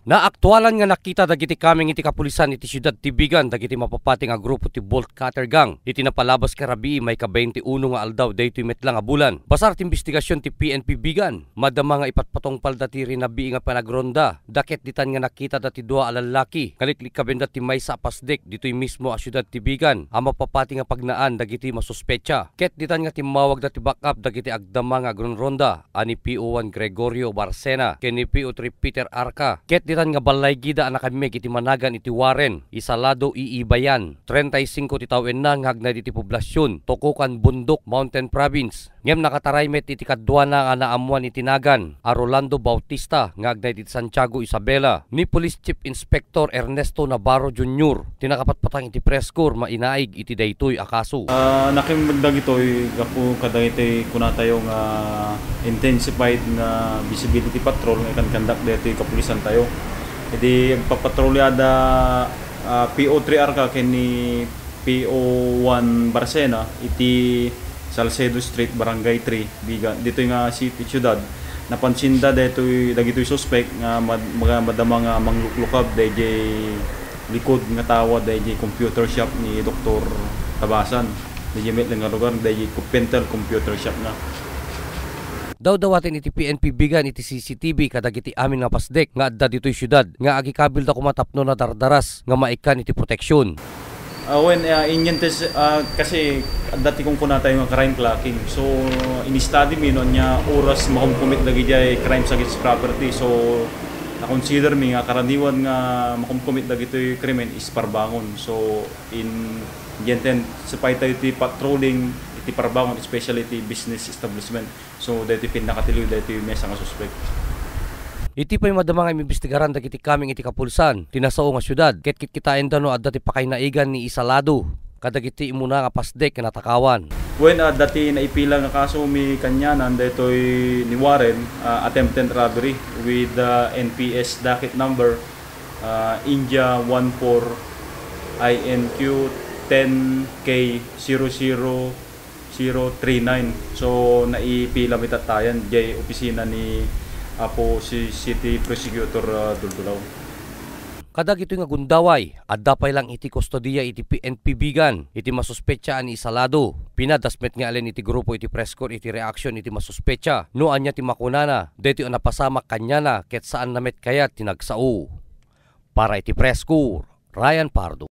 Naaktualan nga nakita dagiti kaming iti kapulisan iti siyudad ti Bigan dagiti mapapati nga grupo ti Bolt Cutter Gang. Iti napalabas karabi may ka-21 nga aldaw daytoy metla nga bulan. Basar ti investigasyon ti PNP Bigan. Madama nga ipatpatong palda ti rinabi nga panagronda. Daket ditan nga nakita dati dua a lalaki. Kalitlik kabenda ti maysa pasdek ditoy mismo a siyudad ti Bigan. Ang mapapati nga pagnaan dagiti masuspecha. Ket ditan nga timawag dati backup dagiti agdama nga agronronda ani PO1 Gregorio Barcena ken ni PO3 Peter Arca. Ket ditan nga balay gida anak kami iti managan iti Warren, Isalado Iibayan, 35 ti tawen na hagnay iti poblasyon, Tokokan Bundok, Mountain Province. Ngem nakataraymet iti kadwa na nga naamuan iti Nagan, a Rolando Bautista, ngagnay iti Santiago Isabela, ni Police Chief Inspector Ernesto Navarro Jr. Tinakapatpatang iti press corps mainaig iti daytoy akaso. Nakimagdag ito'y gapo kadagiti kunatayo nga intensified nga visibility patrol nga ikan kandak daytoy kapulisan tayo. Idi papatrolyada PO3 Arca ken ni PO1 Barcena iti Salcedo Street, Barangay 3, Bigan. Dito nga city syudad. Napansinda dagitoy suspect nga madama nga mangluklukab dayjay likod nga tawad dayjay computer shop ni Dr. Tabasan. Dayjay met nga lugar dayjay Pentel computer shop na. Daw-dawatin iti PNP Bigan iti CCTV kadagiti amin nga pasdek nga adda ditoy syudad nga agikabil da kumatapno na dardaras nga maikan iti proteksyon. Kasi dati kong kunatay nga crime clocking. So in-study mi no nya oras makumkumit dagi jay crimes against property. So na-consider mi nga karaniwan nga makumkumit dagitoy krimen is parbangon. So in genten sapay tayo ti patrolling iti parbangon, especially iti business establishment. So dati pinakatiliw dati mesa nga suspect. Iti pa'y madama nga imimbestigaran dagiti kaming iti kapulsan, tinasao nga syudad, ket kitain dano adda ti pakainaigan ni Isalado, kadagiti imuna nga pasdek nga natakawan. When dati naipila nga kaso mi kanyanan daytoy ni Warren, attempted robbery with NPS docket number India 14 INQ 10K00039. So naipila mi tatayan jay opisina ni Apo si City Prosecutor Duldulaw. Kadag ito nga gundaway, adda pay lang iti kustodiya iti PNP Bigan, iti masuspetsa ni Isalado. Pinadasmet nga alin iti grupo iti press corps iti reaksyon iti masuspetsa. No anya ti makunana, dito ang napasamak kanya na ket saan namet kaya tinagsao. Para iti press corps, Ryan Pardo.